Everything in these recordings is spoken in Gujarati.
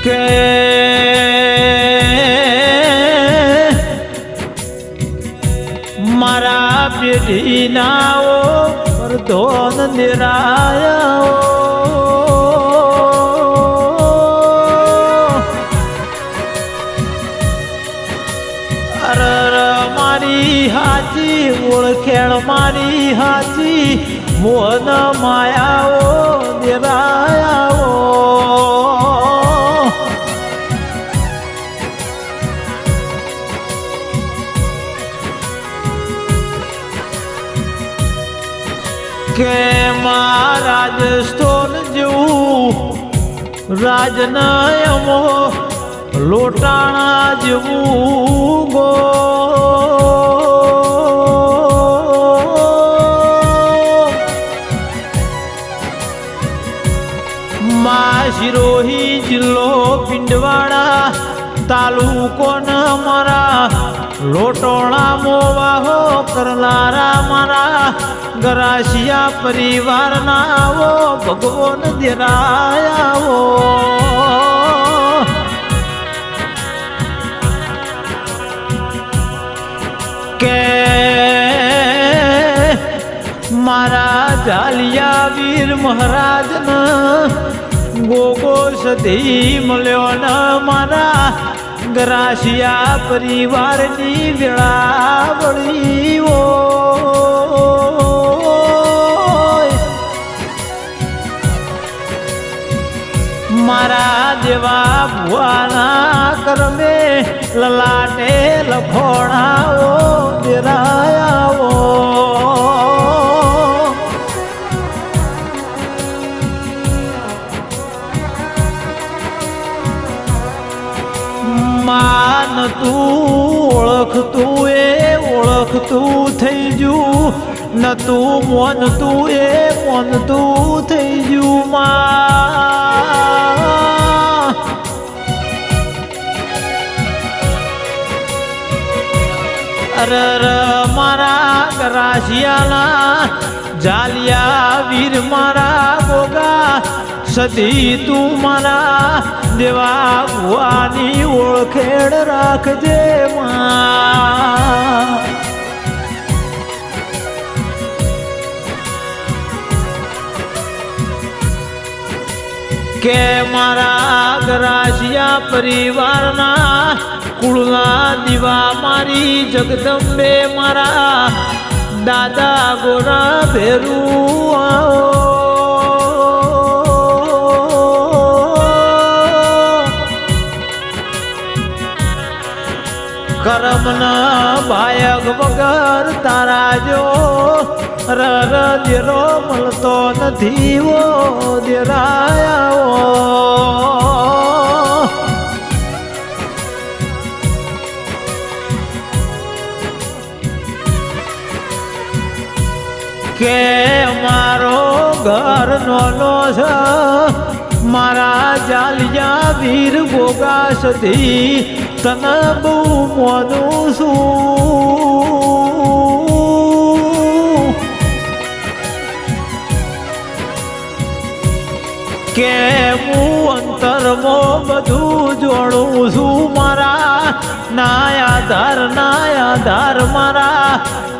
કે મારા પેઢીનાઓ ધોન નિરાયા મારી હાચી ઓળખેણ મારી હાચી મોહન માયાઓ નિરાયાઓ કે રાજસ્થાન જેવું રાજનયમો લોટાણા જેવું ગો શિરોહી જિલ્લો પિંડવાડા તાલુકો ન મારા લોટોણા મોવાહો કરનારા મારા ગરાસિયા પરિવારના આવો ભગવાન દેરાયાવો કે મારા ઝાલિયા વીર મહારાજના ગોગો સધી મળ્યો ન મારા ગરાસિયા પરિવારની વેળાવળી મારા દેવા ભુવાના કરમે લલાટે લખોણાઓ દેરાયાઓ માન તું ઓળખતું એ ઓળખતું થઈ જયું ન તું મોન તું એ મોન તું થઈ જયું માં અરર મારા ગરાસિયાના ઝાલિયા વીર મારા ગોગા સદી તું મારા દેવા ભુવાની ઓળખેડ રાખજે માં કે મારા ગરાસિયા પરિવારના કુળના દીવા મારી જગદંબે મારા દાદા ગોરા ભેરું આવો કરમના ભાયક વગર તારા જો રર દેરો મળતો નથી ઓ દેરાયાઓ કે મારો ઘર નોનો છે મારા જાલિયા વીર ગોગા સધી તને બહુ મોનું છું કે હું અંતરમાં બધું જોડું છું મારા નાયાધાર મારા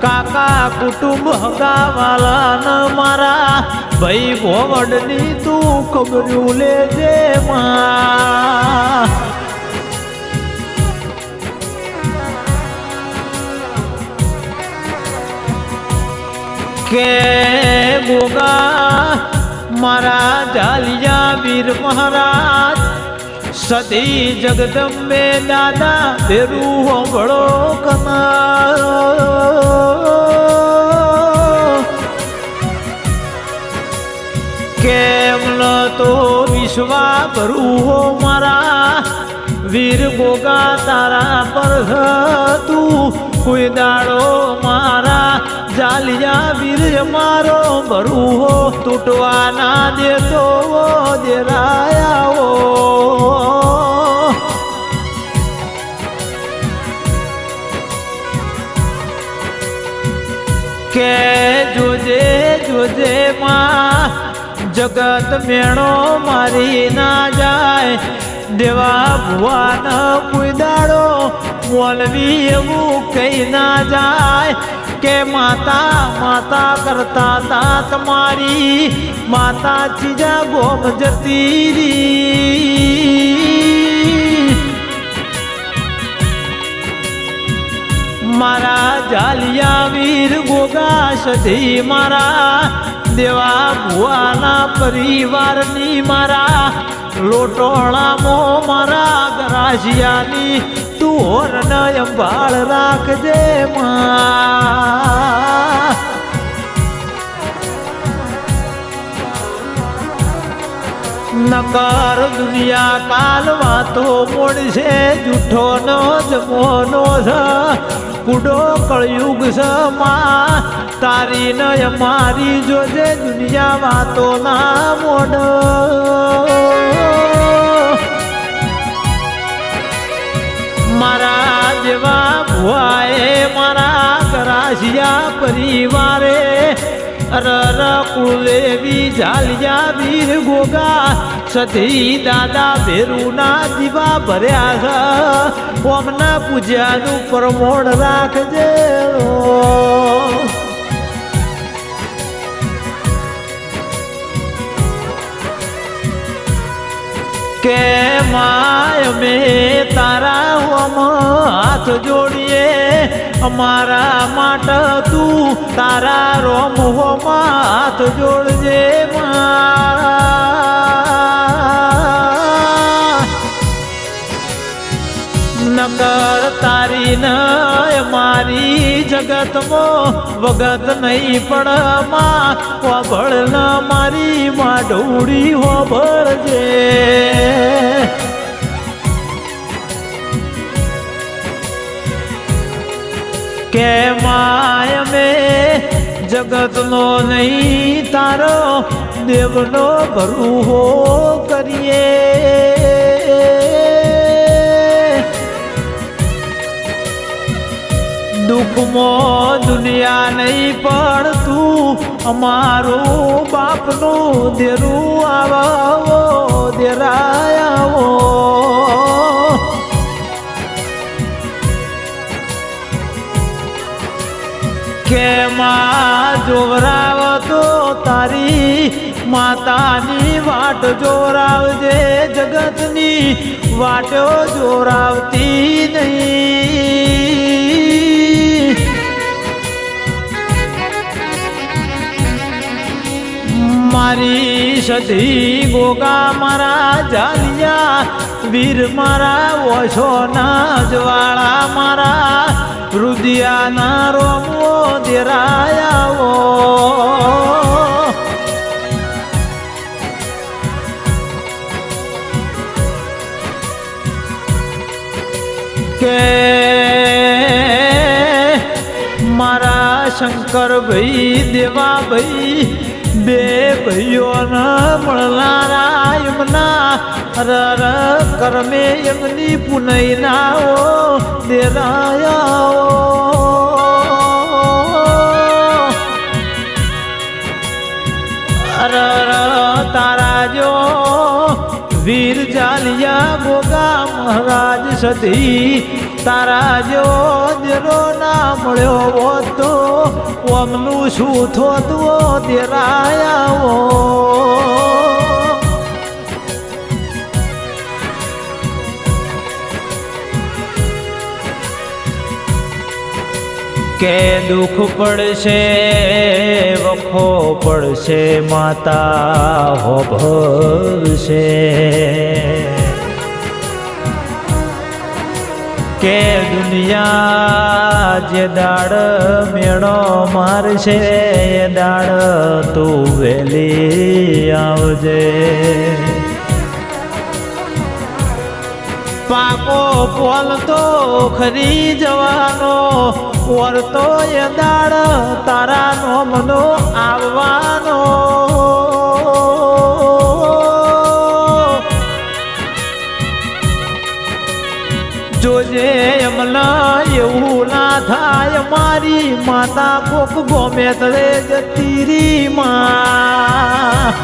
કાકા કુટુંબ હગાવાલા ન મારા ભાઈ ભોવડની તું ખબર્યું લેજે માં કે ગોગા મારા ઝાલિયા વીર મહારાજ સતી જગદંબે દાદા ભેરું હોંભળો કેમ ન તો વિશ્વા ભરું હો મારા વીર ગોગા તારા પર તું કોઈ દાડો મારા જાલિયા વીર મારો ભરું હો તૂટવા ના દેતો દેરાયાઓ કે જોજે જોજે માં જગત મેણો મારી ના જાય દેવા ભુવાન કોઈ દાડો મોલવી એવું કઈ ના જાય કે માતા માતા કરતા તા તમારી માતા ચીજા ગોમ જતી રી મારા જાલિયા વીર ગોગા સધી મારા દેવા ભુવાના પરિવારની મારા લોટોળામાં મારા ગરાજિયાની તું હોરન અંબાળ રાખજે માં નકર દુનિયા કાલ વાતો મોડશે જૂઠો નો જમોનો છે કુડો કળયુગ છે માં તારી ન અમારી જોજે દુનિયા વાતો ના મોડ મારા જેવા ભુવાએ મારા ગરાજિયા પરિવારે અરર કુળદેવી ઝાલિયા વીર ગોગા સધી દાદા ભેરુના દીવા ભર્યા છે ઓમના પૂજ્યાનું પ્રમોણ રાખજે કે માય અમે તારા હોમ હાથ જોડીએ અમારા માટે તું તારા રોમ હોમ હાથ જોડજે નકર તારી ન મારી જગતમાં વગત નહીં પણ માં હોભળ ન મારી માઢોડી હોભળજે કે માય મેં જગતનો નહીં તારો દેવનો ભરૂહો કરીએ દુઃખમાં દુનિયા નહીં પણ તું અમારું બાપનું દેરું આવો દેરાયાવો કે માં જોવરાવ તો તારી માતાની વાટ જોરાવજે જગતની વાટો જોરાવતી નહીં મારી સધી ગોગા મારા જાલિયા વીર મારા ઓછોના જવાળા મારા રુદિયાના રોમો દેરાયાવો કે મારા શંકર ભાઈ દેવા ભાઈ બે ભાઈઓના મળનારા એમના રર કરમે એમની પુનઈ નાઓ દેરાયાઓ રર તારા જો વીર જાલિયા ગોગા મહારાજ સધી તારા જો દેરો ના મળ્યો હોત તો ઓમનું શું થોતું દેરાયાઓ કે દુઃખ પડશે વખો પડશે માતા હોભળશે કે દુનિયા જે દાડ મેળો મારશે એ દાડ તું વેલી આવજે પાકો પોલ તો ખરી જવાનો વરતો એ દાડ તારા નોમનો આવવાનો જોજે એમના એવું ના થાય મારી માતા કોક ગોમે તળે જતી રી માં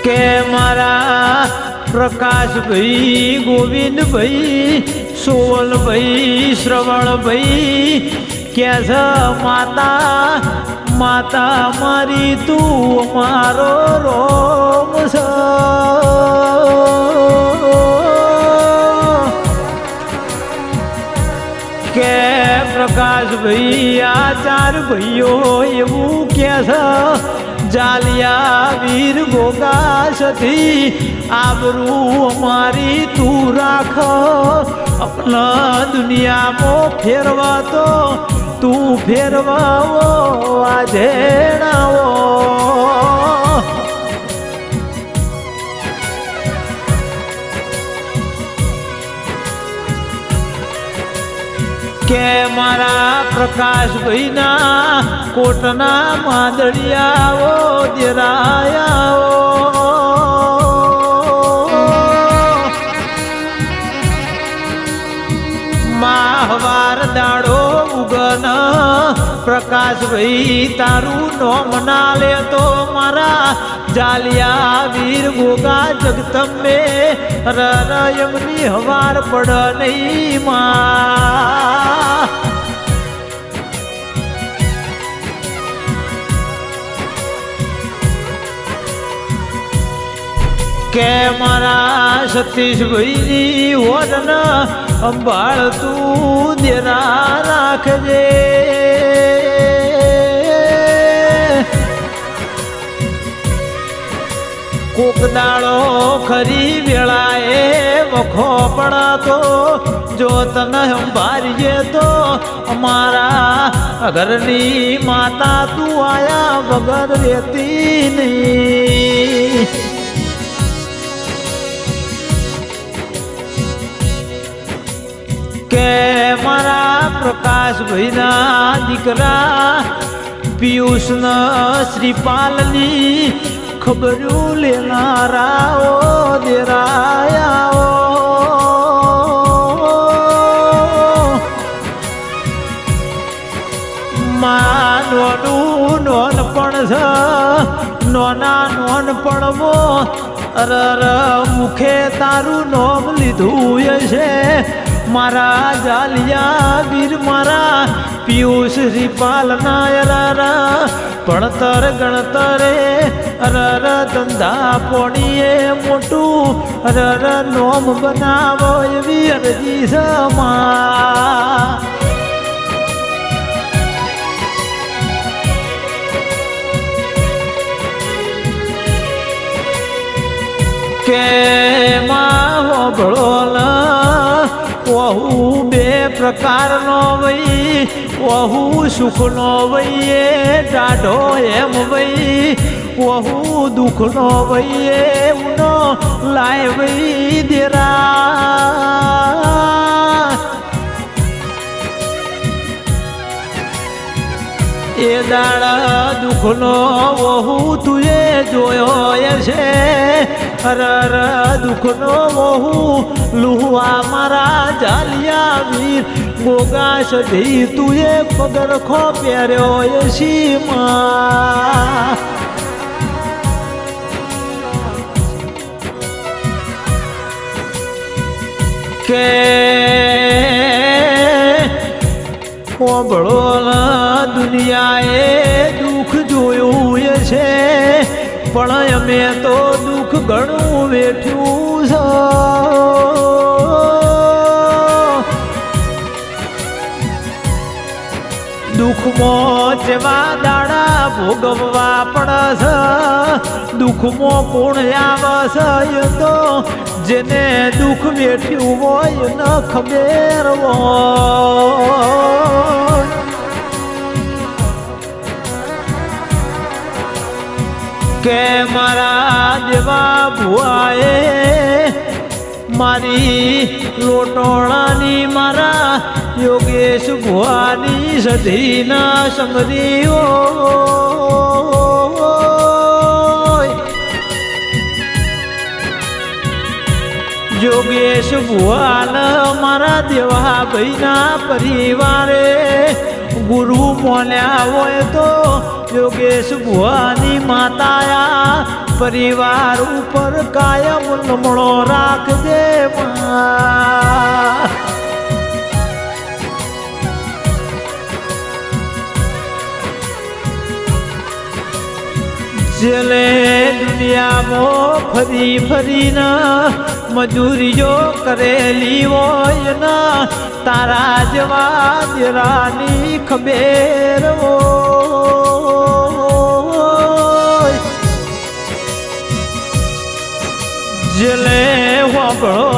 કે મારા પ્રકાશભાઈ, ગોવિંદભાઈ, સોવલભાઈ, શ્રવણભાઈ કે છે માતા માતા મારી તું મારો રોમ છે. કે પ્રકાશભાઈ આ ચાર ભાઈઓ એવું કે છે જાલિયા વીર ગોગા સતી આબરૂ અમારી તું રાખ. અપના દુનિયામાં ફેરવા તો તું ફેરવાવો આજેણાવો. કે મારા પ્રકાશભાઈના કોટના માદળિયાઓ દેરાયાઓ. માહવાર દાડો ઉગન પ્રકાશભાઈ તારું નોમ ના લે તો મારા જાલિયા વીર ગોગા જગતંબે રયમની હવાર પડ નહીં માં. કે મારા સતીશભાઈની હોરન અંબાળ તું દેરા રાખજે. કોક દાડો ખરી વેળાએ વખો પડાતો જો તને અંબારીએ તો અમારા ઘરની માતા તું આયા વગર રહેતી નહીં. કે મારા પ્રકાશભાઈના દીકરા પિયુષના શ્રીપાલની ખબરું લેનારાઓ દેરાયાઓ. માં નોનું નોનપણ છે નોના નોનપણમાં અરર મુખે તારું નોમ લીધું છે. મારા જાલિયા વીર મારા પિયુષ શ્રીપાલના અરર ભણતર ગણતરે અરર ધંધા પોણીએ મોટું અરર નોમ બનાવો એવી અરજી છે માં. કે માં હોભળો વહુ બે પ્રકારનો વઈ વહુ સુખનો વઈએ ટાઢો એમ વઈ વહુ દુઃખનો વઈએ ઉનો લાય વઈ દેરા. એ દાડા દુઃખનો વહુ તુએ જોયો છે અરર દુઃખનો વહુ લુહવા મારા જાલિયા વીર ગોગા સધી તુએ પગરખો પહેર્યો શીમાં. કે કોબળો દુનિયાએ દુઃખ જોયું છે પણ અમે તો દુઃખ ઘણું વેઠ્યું છે. દુઃખમાં જેવા દાડા ભોગવવા પડે છે દુઃખમાં કોણ આવે છે તો જેને દુઃખ વેઠ્યું હોય ન ખબર હોય. કે મારા જેવા ભુઆએ મારી લોટોળાની મારા યોગેશ ભુવાની સધીના સંગરીઓ. યોગેશ ભુવાન મારા દેવા ભાઈના પરિવારે ગુરુ મોલ્યા હોય તો યોગેશ ભુવાની માતાયા પરિવાર ઉપર કાયમ નમણો રાખજે માં. જેલે દુનિયામાં ફરી ફરીને મજૂરીઓ કરેલી હોય ને તારા જેવા દેરાની ખબેર હોય. જેલે વાપરો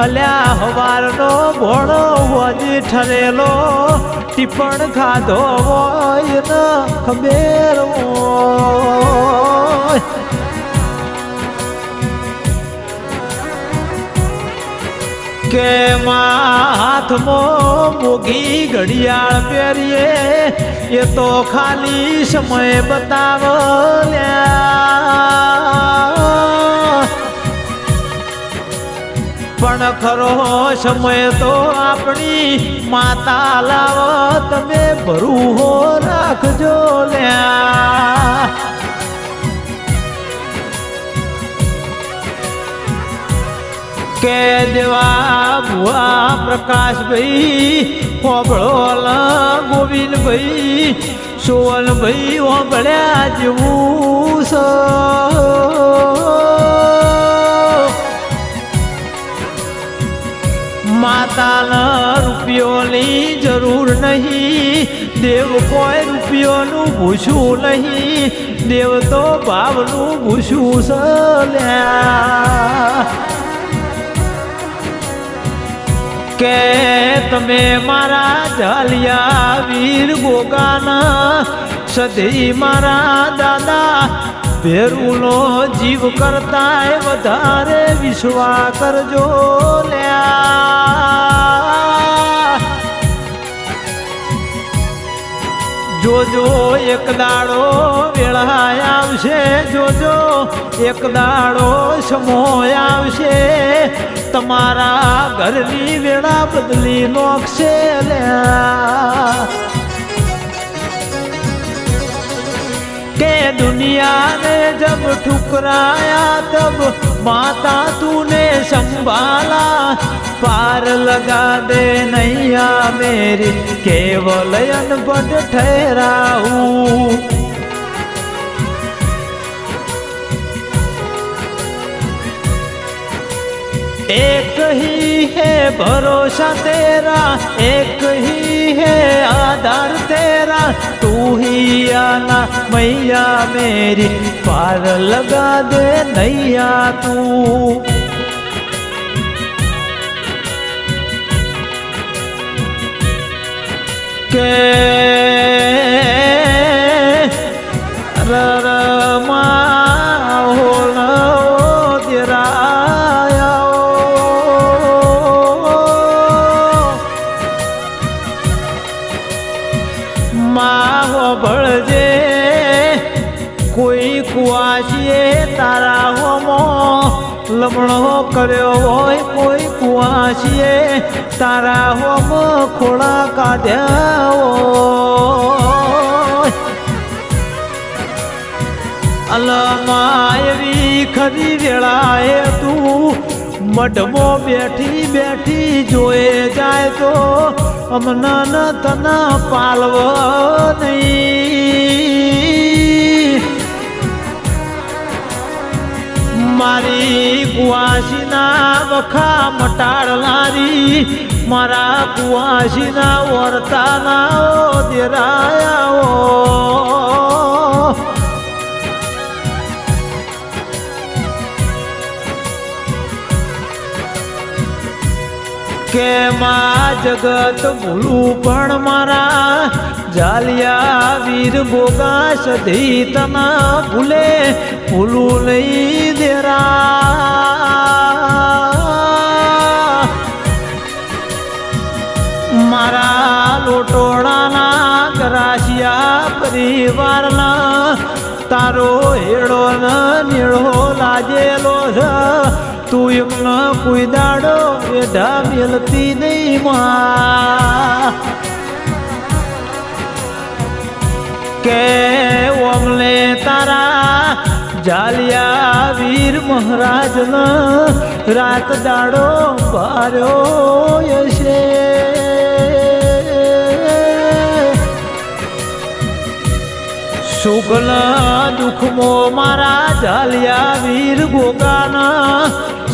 અલ્યા હવારનો ભોળો હોજી ઠરેલો ટીપણ ખાધો હોય ને ખબેર હોય. કે હાથમાં મોગી ઘડિયાળ પહેરીએ એ તો ખાલી સમય બતાવ્યા પણ ખરો સમય તો આપણી માતા લાવ તમે ભરૂહો રાખજો લ્યા. કે દેવા ભુવા પ્રકાશભાઈ હોબળો ગોવિંદભાઈ સોવનભાઈ હોબળ્યા જેવું છે. માતાના રૂપિયોની જરૂર નહીં, દેવ કોઈ રૂપિયોનું ભૂસું નહીં, દેવ તો ભાવનું ભૂસું છે લ્યા. કે તમે મારા ઝાલિયા વીર ગોગાના સધી મારા દાદા ભેરુનો જીવ કરતાય વધારે વિશ્વાસ કરજો લ્યા. જોજો એક દાડો વેળાય આવશે, જોજો એક દાડો સમય આવશે તમારા ઘરની વેળા બદલી નોખશે લ્યા. કે दुनिया ने जब ठुकराया तब माता तूने संभाला, पार लगा दे नैया मेरी केवल अनपढ़ ठहरा हूँ। एक ही है भरोसा तेरा, एक ही है आधार तेरा, तू ही आना मैया मेरी पार लगा दे नैया तू। के रमा हो तेरा भळजे कोई कुआसीए तारा होमो लमणो कर्यो होय, कोई कुआसीए तारा होम खोड़ा काढ्या होय। अलमायवी खरी वेळाए तू मढमो बैठी बैठी जोए जाए तो अमना न तना पालव नहीं। मारी कुआसीना वखा मटाड़नारी मारा कुआसीना वर्ताना देराया हो। के मां जगत भूलू पण मारा जालिया वीर गोगा सधी तना भूले भूलू नहीं देरा। मारा लोटोड़ाना गरासिया परिवारना तारो हेड़ो न नीड़ो लाजेलो छ। तू यमुना कोई दाड़ो एडा मिलती नहीं मां। के ओमले तारा જાલિયા વીર મહારાજના રાત દાડો ભાર્યો હશે. સુગલા દુઃખમો મારા જાલિયા વીર ગોગાના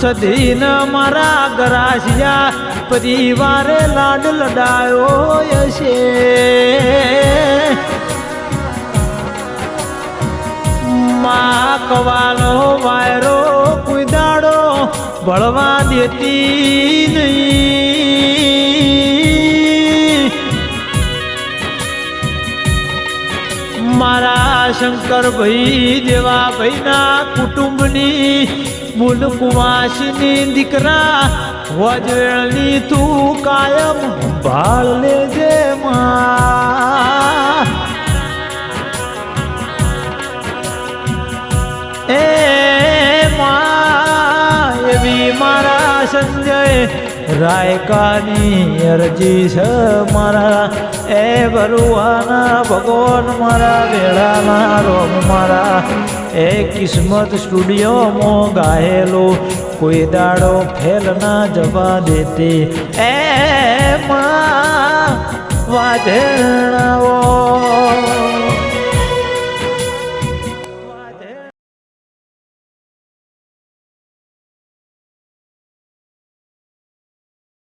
સધીન મારા ગરાસિયા પરિવારે લાડ લડાયો હશે. માં કવાલો વાયરો કોઈ દાડો ભળવા દેતી નહીં. મારા શંકરભાઈ જેવા ભાઈના કુટુંબની બુલકુવાસની દીકરા વજવેળની તું કાયમ ભાળ લેજે માં. એ માં એવી મારા સંજય રાયકાની અરજી છે મારા. એ બરુવાના ભગવાન મારા વેળાના રોમ મારા. એ કિસ્મત સ્ટુડિયોમાં ગાયેલો કોઈ દાડો ફેલ ના જવા દેતી. એ માં વાજણાઓ